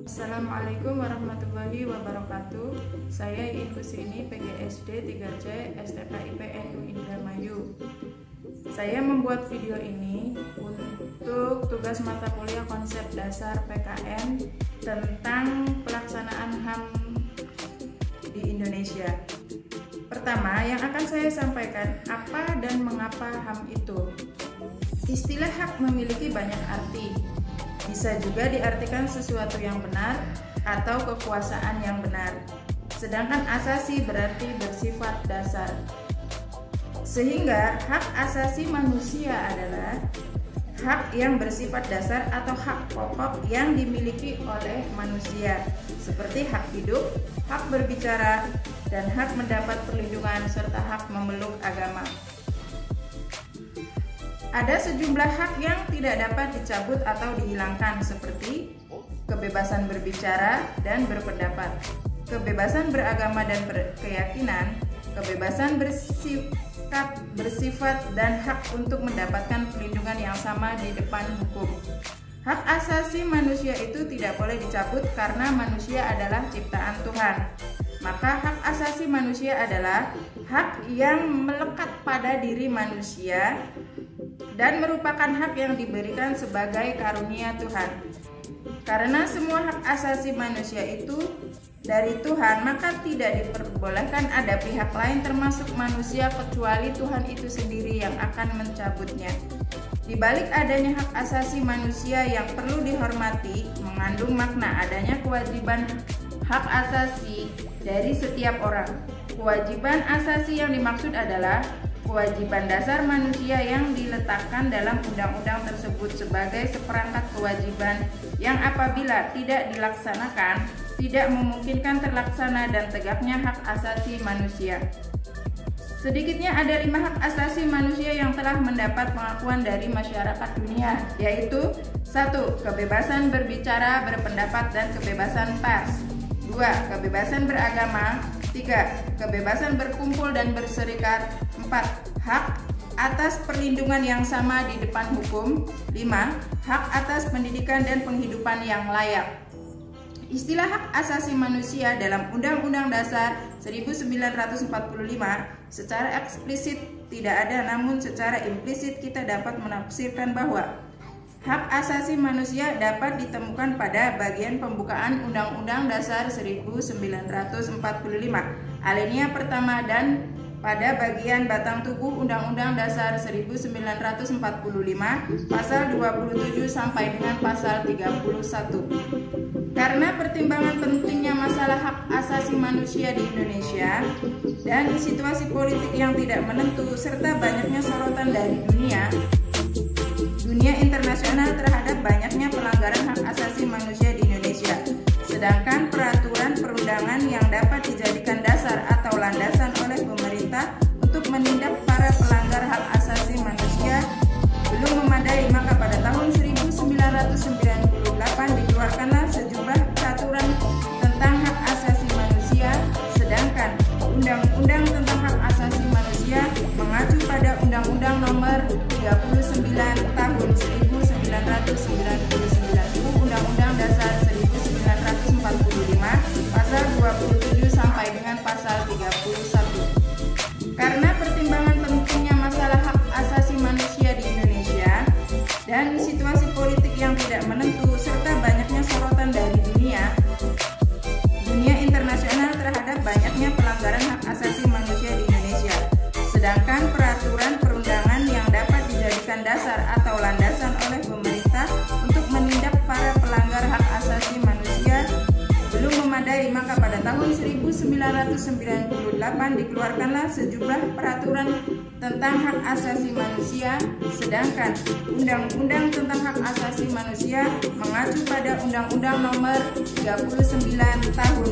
Assalamualaikum warahmatullahi wabarakatuh. Saya Iin Kusini, PGSD 3C, STKIP NU Indramayu. Saya membuat video ini untuk tugas mata kuliah konsep dasar PKN tentang pelaksanaan HAM di Indonesia. Pertama, yang akan saya sampaikan apa dan mengapa HAM itu. Istilah hak memiliki banyak arti. Bisa juga diartikan sesuatu yang benar atau kekuasaan yang benar. Sedangkan asasi berarti bersifat dasar. Sehingga hak asasi manusia adalah hak yang bersifat dasar atau hak pokok yang dimiliki oleh manusia, seperti hak hidup, hak berbicara, dan hak mendapat perlindungan serta hak memeluk agama. Ada sejumlah hak yang tidak dapat dicabut atau dihilangkan, seperti kebebasan berbicara dan berpendapat, kebebasan beragama dan berkeyakinan, kebebasan bersikap bersifat, dan hak untuk mendapatkan perlindungan yang sama di depan hukum. Hak asasi manusia itu tidak boleh dicabut karena manusia adalah ciptaan Tuhan. Maka hak asasi manusia adalah hak yang melekat pada diri manusia dan merupakan hak yang diberikan sebagai karunia Tuhan. Karena semua hak asasi manusia itu dari Tuhan, maka tidak diperbolehkan ada pihak lain termasuk manusia kecuali Tuhan itu sendiri yang akan mencabutnya. Di balik adanya hak asasi manusia yang perlu dihormati, mengandung makna adanya kewajiban hak asasi dari setiap orang. Kewajiban asasi yang dimaksud adalah kewajiban dasar manusia yang diletakkan dalam undang-undang tersebut sebagai seperangkat kewajiban yang apabila tidak dilaksanakan, tidak memungkinkan terlaksana dan tegaknya hak asasi manusia. Sedikitnya ada 5 hak asasi manusia yang telah mendapat pengakuan dari masyarakat dunia, yaitu 1. Kebebasan berbicara, berpendapat, dan kebebasan pers. 2. Kebebasan beragama. 3. Kebebasan berkumpul dan berserikat. 4. Hak atas perlindungan yang sama di depan hukum. 5. Hak atas pendidikan dan penghidupan yang layak. Istilah hak asasi manusia dalam Undang-Undang Dasar 1945 secara eksplisit tidak ada, namun secara implisit kita dapat menafsirkan bahwa hak asasi manusia dapat ditemukan pada bagian pembukaan Undang-Undang Dasar 1945 alinea pertama dan pada bagian batang tubuh Undang-Undang Dasar 1945 pasal 27 sampai dengan pasal 31. Karena pertimbangan pentingnya masalah hak asasi manusia di Indonesia dan situasi politik yang tidak menentu serta banyaknya sorotan dari dunia internasional terhadap banyaknya pelanggaran hak asasi manusia di Indonesia. Sedangkan peraturan perundangan yang dapat dijadikan dasar atau landasan oleh pemerintah untuk menindak para pelanggar hak asasi manusia belum memadai, maka pada tahun 1998 dikeluarkanlah sejumlah peraturan tentang hak asasi manusia, sedangkan Undang-Undang tentang hak asasi manusia mengacu pada Undang-Undang Nomor 39 Tahun 1999, Undang-Undang Dasar 1945 pasal 27 sampai dengan pasal 31. Karena pertimbangan pentingnya masalah hak asasi manusia di Indonesia dan situasi politik yang tidak menentu serta banyaknya sorotan dari dunia internasional terhadap banyaknya pelanggaran hak asasi manusia di Indonesia. Sedangkan peraturan perundangan yang dapat dijadikan dasar atau landasan oleh pemerintah untuk menindak para pelanggar hak asasi manusia belum memadai, maka pada tahun 1998 dikeluarkanlah sejumlah peraturan tentang hak asasi manusia, sedangkan Undang-Undang tentang hak asasi manusia mengacu pada Undang-Undang Nomor 39 Tahun